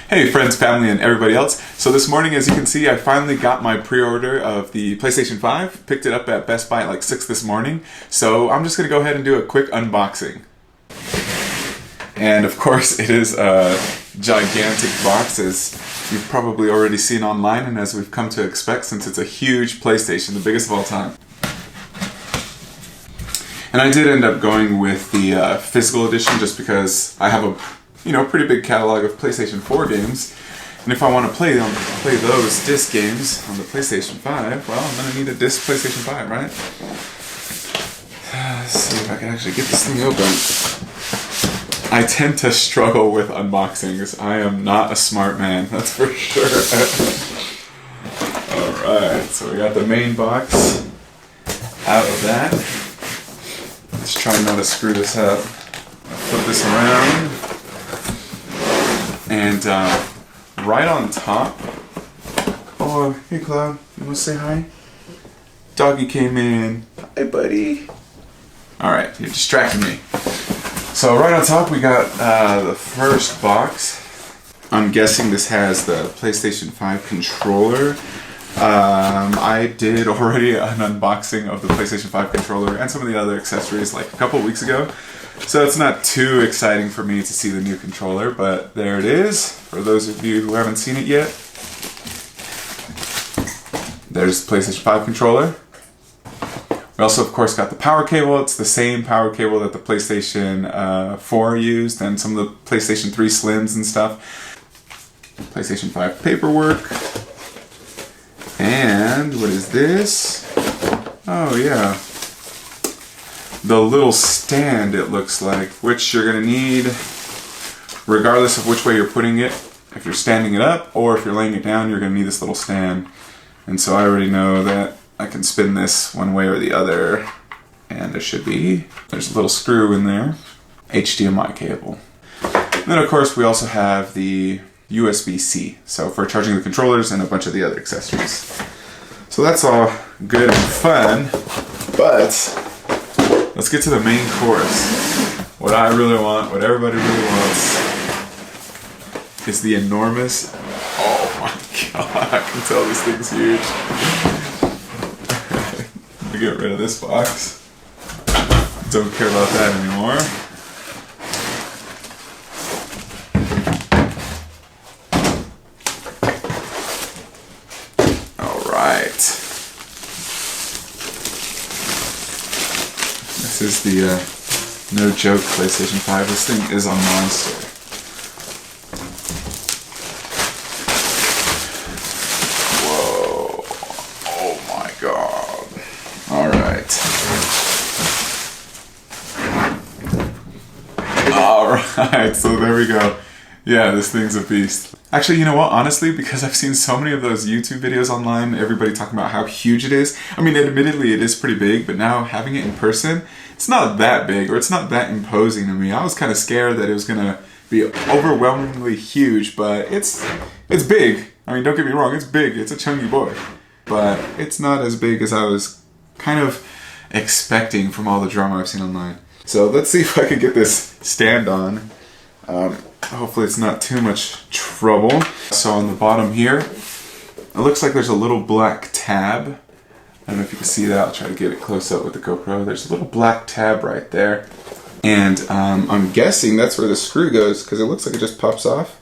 Hey friends, family, and everybody else. So this morning, as you can see, I finally got my pre-order of the PlayStation 5. Picked it up at Best Buy at like 6 this morning. So I'm just going to go ahead and do a quick unboxing. And of course, it is a gigantic box, as you've probably already seen online and as we've come to expect, since it's a huge PlayStation, the biggest of all time. And I did end up going with the physical edition just because I have a pretty big catalog of PlayStation 4 games, and if I want to play those disc games on the PlayStation 5, well, I'm going to need a disc PlayStation 5, right? Let's see if I can actually get this thing open. I tend to struggle with unboxings. I am not a smart man, that's for sure. Alright, so we got the main box out of that. Let's try not to screw this up. I'll flip this around. And right on top, oh, hey Cloud, you want to say hi? Doggy came in. Hi, buddy. Alright, you're distracting me. So right on top we got the first box. I'm guessing this has the PlayStation 5 controller. I did already an unboxing of the PlayStation 5 controller and some of the other accessories like a couple weeks ago. So it's not too exciting for me to see the new controller, but there it is. For those of you who haven't seen it yet, there's the PlayStation 5 controller. We also, of course, got the power cable. It's the same power cable that the PlayStation 4 used and some of the PlayStation 3 Slims and stuff. PlayStation 5 paperwork. And what is this? Oh yeah. The little stand, it looks like, which you're going to need regardless of which way you're putting it. If you're standing it up or if you're laying it down, you're going to need this little stand. And so I already know that I can spin this one way or the other. And there's a little screw in there. HDMI cable. And then of course we also have the USB-C, so for charging the controllers and a bunch of the other accessories. So that's all good and fun, but let's get to the main course. What I really want, what everybody really wants, is the enormous, oh my god, I can tell this thing's huge. Let me get rid of this box. Don't care about that anymore. Alright. This is the no joke PlayStation 5. This thing is a monster. Whoa. Oh my god. Alright. Alright, so there we go. Yeah, this thing's a beast. Actually, you know what? Honestly, because I've seen so many of those YouTube videos online, everybody talking about how huge it is. I mean, admittedly, it is pretty big, but now having it in person, it's not that big, or it's not that imposing to me. I was kind of scared that it was going to be overwhelmingly huge, but it's big. I mean, don't get me wrong, it's big. It's a chunky boy. But it's not as big as I was kind of expecting from all the drama I've seen online. So let's see if I can get this stand on. Hopefully it's not too much trouble. So on the bottom here, it looks like there's a little black tab. I don't know if you can see that. I'll try to get it close up with the GoPro. There's a little black tab right there. And I'm guessing that's where the screw goes, because it looks like it just pops off.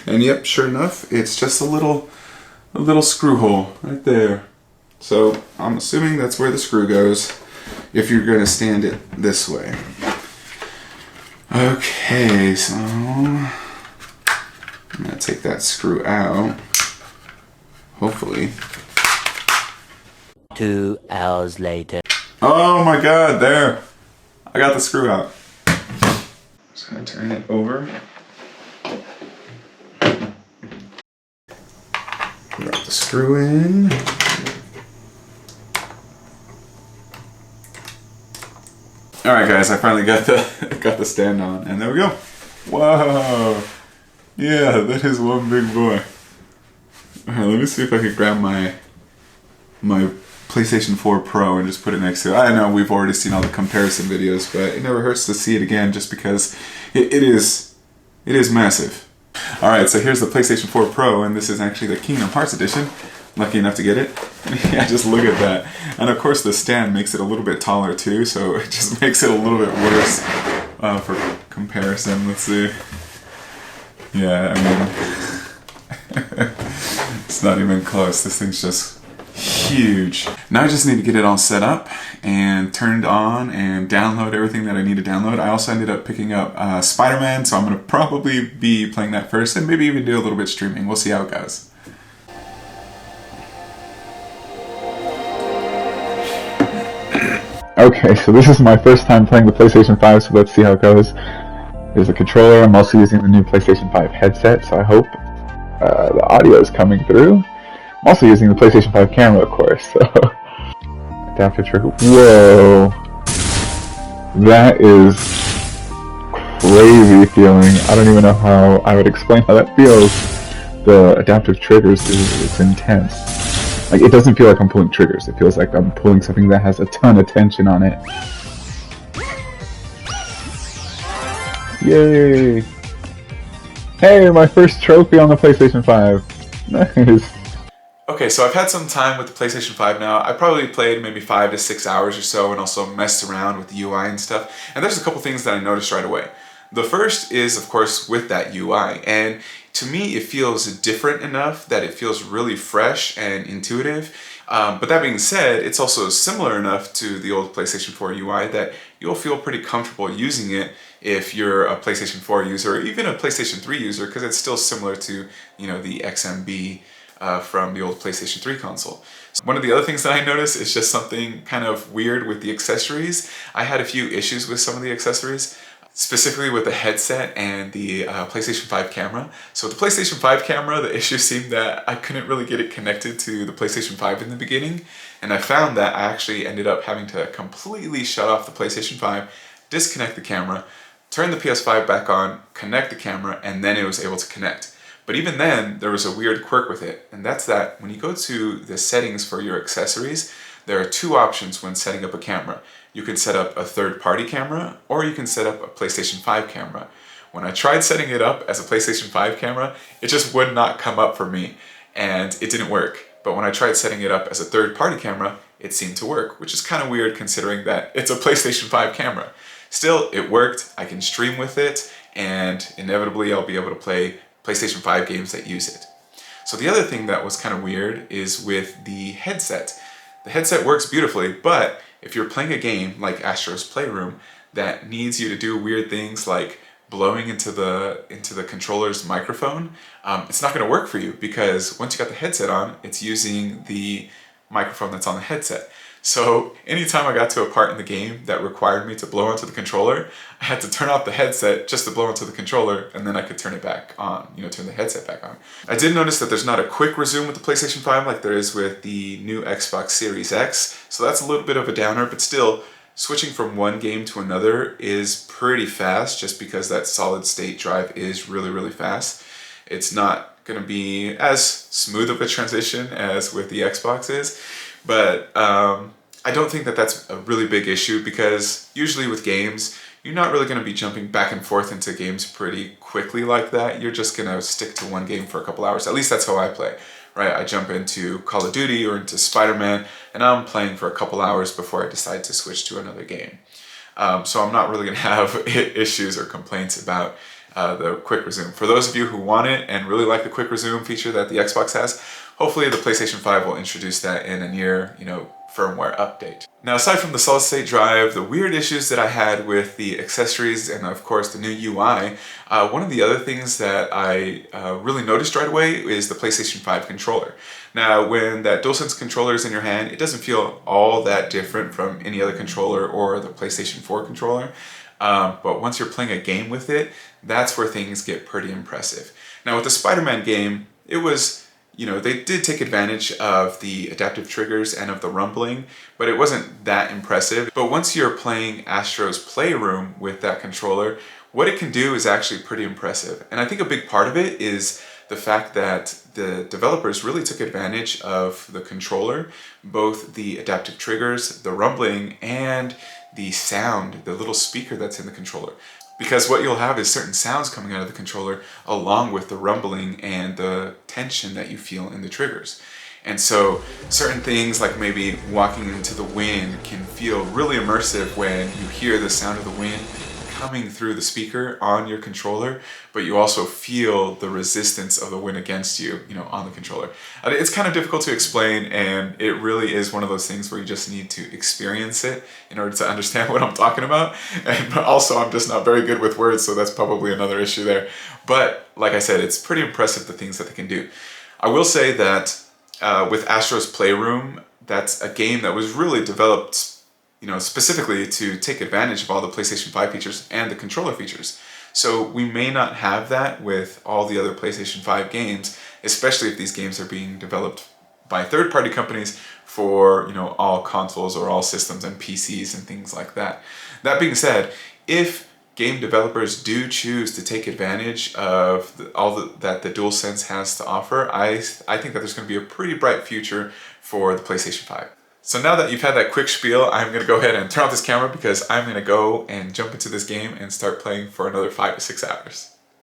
And yep, sure enough, it's just a little screw hole right there. So I'm assuming that's where the screw goes if you're going to stand it this way. Okay, so I'm going to take that screw out, hopefully. 2 hours later. Oh my god, there! I got the screw out. Just going to turn it over. Drop the screw in. Alright guys, I finally got the stand on, and there we go. Whoa! Yeah, that is one big boy. Alright, let me see if I can grab my PlayStation 4 Pro and just put it next to it. I know we've already seen all the comparison videos, but it never hurts to see it again just because it is massive. Alright, so here's the PlayStation 4 Pro, and this is actually the Kingdom Hearts edition. Lucky enough to get it. Yeah, just look at that. And of course the stand makes it a little bit taller too, so it just makes it a little bit worse for comparison. Let's see. Yeah, I mean, it's not even close. This thing's just huge. Now I just need to get it all set up and turned on and download everything that I need to download. I also ended up picking up Spider-Man, so I'm going to probably be playing that first and maybe even do a little bit streaming. We'll see how it goes. Okay, so this is my first time playing the PlayStation 5, so let's see how it goes. There's a controller. I'm also using the new PlayStation 5 headset, so I hope the audio is coming through. I'm also using the PlayStation 5 camera, of course, so... Adaptive trigger. Whoa! That is crazy feeling. I don't even know how I would explain how that feels. The adaptive triggers, it's intense. Like, it doesn't feel like I'm pulling triggers. It feels like I'm pulling something that has a ton of tension on it. Yay! Hey, my first trophy on the PlayStation 5. Nice. Okay, so I've had some time with the PlayStation 5 now. I probably played maybe 5 to 6 hours or so and also messed around with the UI and stuff. And there's a couple things that I noticed right away. The first is, of course, with that UI. And to me, it feels different enough that it feels really fresh and intuitive. But that being said, it's also similar enough to the old PlayStation 4 UI that you'll feel pretty comfortable using it if you're a PlayStation 4 user or even a PlayStation 3 user, because it's still similar to, you know, the XMB from the old PlayStation 3 console. So one of the other things that I noticed is just something kind of weird with the accessories. I had a few issues with some of the accessories, specifically with the headset and the PlayStation 5 camera. So with the PlayStation 5 camera, the issue seemed that I couldn't really get it connected to the PlayStation 5 in the beginning, and I found that I actually ended up having to completely shut off the PlayStation 5, disconnect the camera, turn the PS5 back on, connect the camera, and then it was able to connect. But even then, there was a weird quirk with it, and that's that when you go to the settings for your accessories, there are two options when setting up a camera. You can set up a third-party camera, or you can set up a PlayStation 5 camera. When I tried setting it up as a PlayStation 5 camera, it just would not come up for me, and it didn't work. But when I tried setting it up as a third-party camera, it seemed to work, which is kind of weird considering that it's a PlayStation 5 camera. Still, it worked, I can stream with it, and inevitably I'll be able to play PlayStation 5 games that use it. So the other thing that was kind of weird is with the headset. The headset works beautifully, but if you're playing a game like Astro's Playroom that needs you to do weird things like blowing into the controller's microphone, it's not going to work for you because once you got the headset on, it's using the microphone that's on the headset. So anytime I got to a part in the game that required me to blow onto the controller, I had to turn off the headset just to blow onto the controller, and then I could turn it back on, turn the headset back on. I did notice that there's not a quick resume with the PlayStation 5 like there is with the new Xbox Series X, so that's a little bit of a downer, but still, switching from one game to another is pretty fast just because that solid state drive is really, really fast. It's not going to be as smooth of a transition as with the Xbox is, but I don't think that that's a really big issue because usually with games, you're not really going to be jumping back and forth into games pretty quickly like that. You're just going to stick to one game for a couple hours. At least that's how I play, right? I jump into Call of Duty or into Spider-Man, and I'm playing for a couple hours before I decide to switch to another game. So I'm not really going to have issues or complaints about the quick resume. For those of you who want it and really like the quick resume feature that the Xbox has, hopefully the PlayStation 5 will introduce that in a near, firmware update. Now, aside from the solid state drive, the weird issues that I had with the accessories and of course the new UI, one of the other things that I really noticed right away is the PlayStation 5 controller. Now, when that DualSense controller is in your hand, it doesn't feel all that different from any other controller or the PlayStation 4 controller. But once you're playing a game with it, that's where things get pretty impressive. Now, with the Spider-Man game, it was they did take advantage of the adaptive triggers and of the rumbling, but it wasn't that impressive. But once you're playing Astro's Playroom with that controller, what it can do is actually pretty impressive. And I think a big part of it is the fact that the developers really took advantage of the controller, both the adaptive triggers, the rumbling, and the sound, the little speaker that's in the controller. Because what you'll have is certain sounds coming out of the controller along with the rumbling and the tension that you feel in the triggers. And so certain things like maybe walking into the wind can feel really immersive when you hear the sound of the wind coming through the speaker on your controller, but you also feel the resistance of the wind against you, on the controller. It's kind of difficult to explain, and it really is one of those things where you just need to experience it in order to understand what I'm talking about. And also, I'm just not very good with words, so that's probably another issue there. But like I said, it's pretty impressive the things that they can do. I will say that with Astro's Playroom, that's a game that was really developed specifically to take advantage of all the PlayStation 5 features and the controller features. So we may not have that with all the other PlayStation 5 games, especially if these games are being developed by third-party companies for, all consoles or all systems and PCs and things like that. That being said, if game developers do choose to take advantage of that the DualSense has to offer, I think that there's going to be a pretty bright future for the PlayStation 5. So now that you've had that quick spiel, I'm going to go ahead and turn off this camera because I'm going to go and jump into this game and start playing for another 5 to 6 hours.